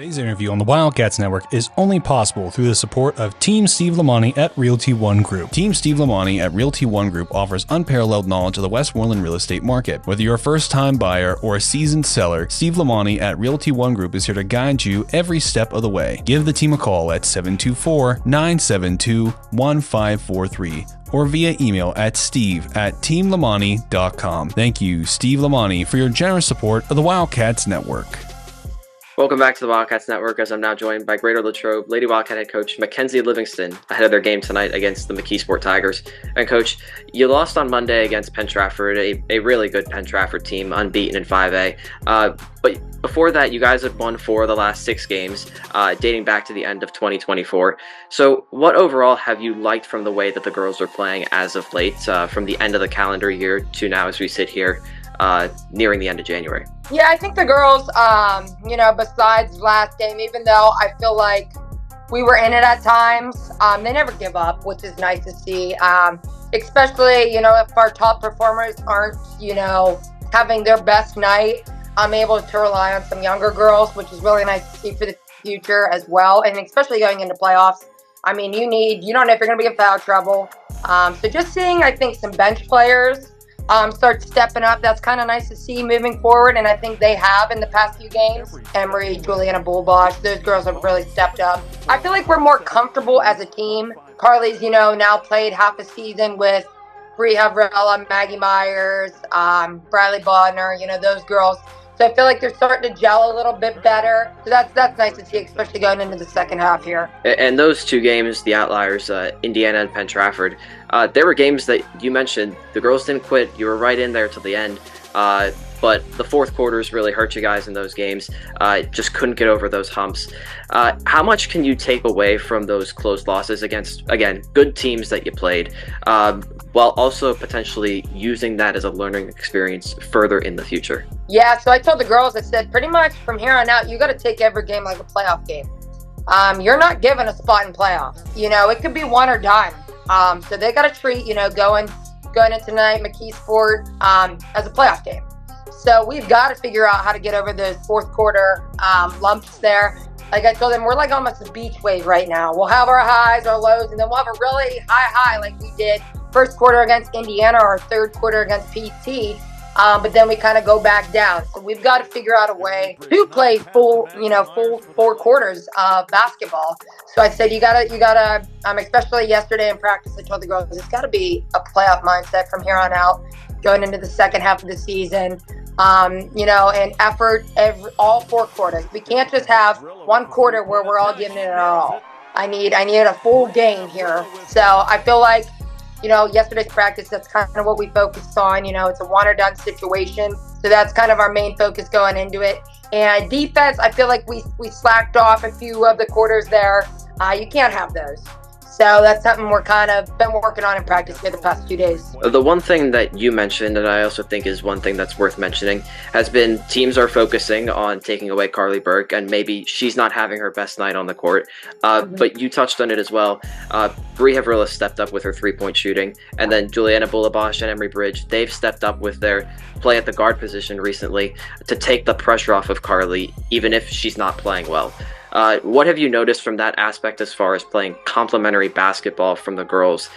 Today's interview on the Wildcats Network is only possible through the support of Team Steve Lamani at Realty One Group. Team Steve Lamani at Realty One Group offers unparalleled knowledge of the Westmoreland real estate market. Whether you're a first-time buyer or a seasoned seller, Steve Lamani at Realty One Group is here to guide you every step of the way. Give the team a call at 724-972-1543 or via email at steve@teamlamani.com. Thank you, Steve Lamani, for your generous support of the Wildcats Network. Welcome back to the Wildcats Network, as I'm now joined by Greater Latrobe Lady Wildcat head coach MacKenzie Livingston ahead of their game tonight against the McKeesport Tigers. And Coach, you lost on Monday against Penn Trafford, a really good Penn Trafford team, unbeaten in 5A. But before that, you guys have won 4 of the last 6 games, dating back to the end of 2024. So what overall have you liked from the way that the girls are playing as of late, from the end of the calendar year to now as we sit here nearing the end of January? Yeah, I think the girls, besides last game, even though I feel like we were in it at times, they never give up, which is nice to see. Especially, if our top performers aren't, having their best night, I'm able to rely on some younger girls, which is really nice to see for the future as well. And especially going into playoffs. I mean, you don't know if you're going to be in foul trouble. So just seeing, I think, some bench players start stepping up. That's kind of nice to see moving forward, and I think they have in the past few games. Emery, Juliana Bullbosh, those girls have really stepped up. I feel like we're more comfortable as a team. Carly's, now played half a season with Bree Havrella, Maggie Myers, Briley Bodner, those girls. So I feel like they're starting to gel a little bit better. So that's nice to see, especially going into the second half here. And those 2 games, the outliers, Indiana and Penn Trafford, there were games that you mentioned. The girls didn't quit. You were right in there till the end. But the fourth quarters really hurt you guys in those games. Just couldn't get over those humps. How much can you take away from those close losses against, again, good teams that you played, while also potentially using that as a learning experience further in the future? Yeah, so I told the girls, I said, pretty much from here on out, you got to take every game like a playoff game. You're not given a spot in playoffs. It could be one or dime. So they got to treat, going into tonight, McKeesport, as a playoff game. So we've got to figure out how to get over those fourth quarter lumps there. Like I told them, we're like almost a beach wave right now. We'll have our highs, our lows, and then we'll have a really high like we did first quarter against Indiana or third quarter against PT. But then we kind of go back down. So we've got to figure out a way to play full 4 quarters of basketball. So I said, you gotta, especially yesterday in practice, I told the girls, it's got to be a playoff mindset from here on out, going into the second half of the season. And effort all 4 quarters. We can't just have one quarter where we're all giving it our all. I need a full game here. So I feel like, yesterday's practice, that's kind of what we focused on. It's a one or done situation. So that's kind of our main focus going into it. And defense, I feel like we slacked off a few of the quarters there. You can't have those. So that's something we're kind of been working on in practice here the past 2 days. The one thing that you mentioned, and I also think is one thing that's worth mentioning, has been teams are focusing on taking away Carly Burke, and maybe she's not having her best night on the court. But you touched on it as well. Bree Havrilla stepped up with her 3-point shooting, and then Juliana Bullabosh and Emery Bridge, they've stepped up with their play at the guard position recently to take the pressure off of Carly, even if she's not playing well. What have you noticed from that aspect as far as playing complementary basketball from the girls,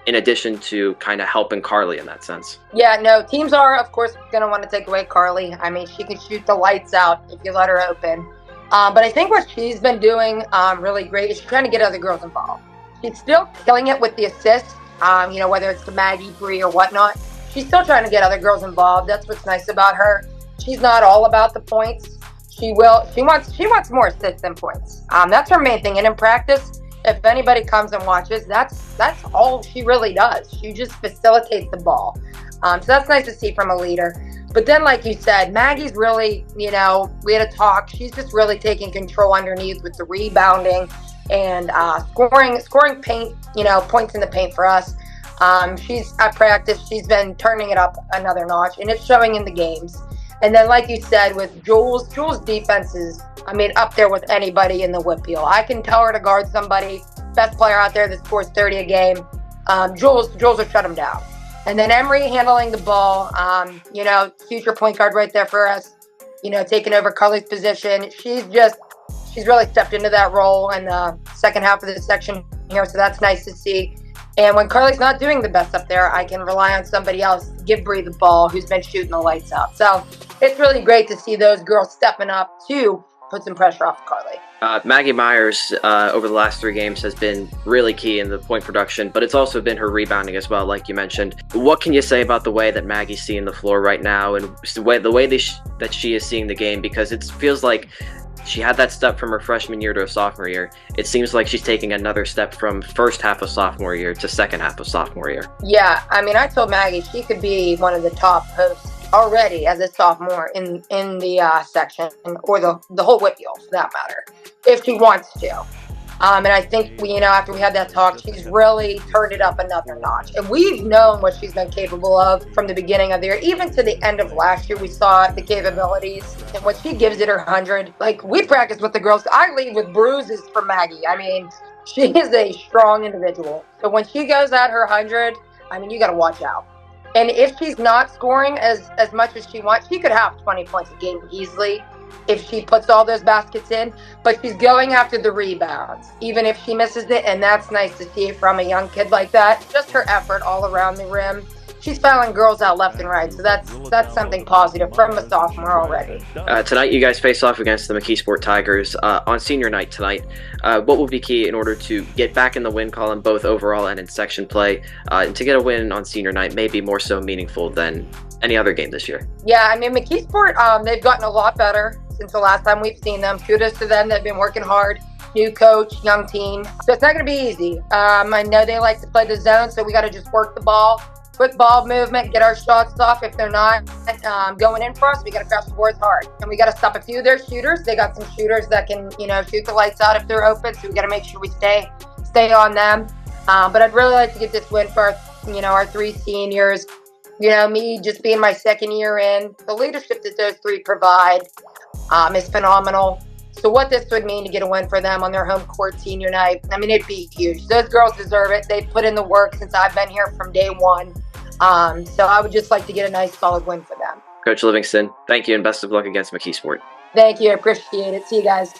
in addition to kind of helping Carly in that sense? Yeah, no, teams are, of course, going to want to take away Carly. I mean, she can shoot the lights out if you let her open. But I think what she's been doing really great is she's trying to get other girls involved. She's still killing it with the assists, whether it's to Maggie, Bree, or whatnot. She's still trying to get other girls involved. That's what's nice about her. She's not all about the points. She wants more assists than points. That's her main thing. And in practice, if anybody comes and watches, that's all she really does. She just facilitates the ball. So that's nice to see from a leader. But then, like you said, Maggie's really, we had a talk. She's just really taking control underneath with the rebounding and scoring paint, points in the paint for us. She's at practice. She's been turning it up another notch, and it's showing in the games. And then, like you said, with Jules' defense is, up there with anybody in the Whitfield. I can tell her to guard somebody, best player out there that scores 30 a game. Jules will shut him down. And then Emery handling the ball, future point guard right there for us, taking over Carly's position. She's just she's really stepped into that role in the second half of the section here, so that's nice to see. And when Carly's not doing the best up there, I can rely on somebody else to give Bree the ball who's been shooting the lights out. So it's really great to see those girls stepping up to put some pressure off Carly. Maggie Myers, over the last 3 games, has been really key in the point production, but it's also been her rebounding as well, like you mentioned. What can you say about the way that Maggie's seeing the floor right now, and the way that she is seeing the game? Because it feels like she had that step from her freshman year to her sophomore year. It seems like she's taking another step from first half of sophomore year to second half of sophomore year. Yeah, I mean, I told Maggie she could be one of the top hosts already as a sophomore in the section, or the whole Whitfield for that matter, if she wants to. And I think after we had that talk, she's really turned it up another notch. And we've known what she's been capable of from the beginning of the year, even to the end of last year. We saw the capabilities, and when she gives it her 100, like we practice with the girls. I leave with bruises for Maggie. I mean, she is a strong individual. So when she goes at her 100, I mean, you got to watch out. And if she's not scoring as much as she wants, she could have 20 points a game easily if she puts all those baskets in. But she's going after the rebounds, even if she misses it. And that's nice to see from a young kid like that. Just her effort all around the rim. She's fouling girls out left and right. So that's something positive from a sophomore already. Tonight, you guys face off against the McKeesport Tigers on senior night tonight. What will be key in order to get back in the win column, both overall and in section play, and to get a win on senior night may be more so meaningful than any other game this year? Yeah, I mean, McKeesport, they've gotten a lot better since the last time we've seen them. Kudos to them. They've been working hard. New coach, young team. So it's not going to be easy. I know they like to play the zone, so we got to just work the ball. Quick ball movement, get our shots off. If they're not going in for us, we got to crash the boards hard. And we got to stop a few of their shooters. They got some shooters that can, shoot the lights out if they're open. So we got to make sure we stay on them. But I'd really like to get this win for our 3 seniors. Me just being my second year in, the leadership that those 3 provide is phenomenal. So what this would mean to get a win for them on their home court senior night, I mean, it'd be huge. Those girls deserve it. They've put in the work since I've been here from day one. So I would just like to get a nice, solid win for them. Coach Livingston, thank you and best of luck against McKeesport. Thank you. I appreciate it. See you guys.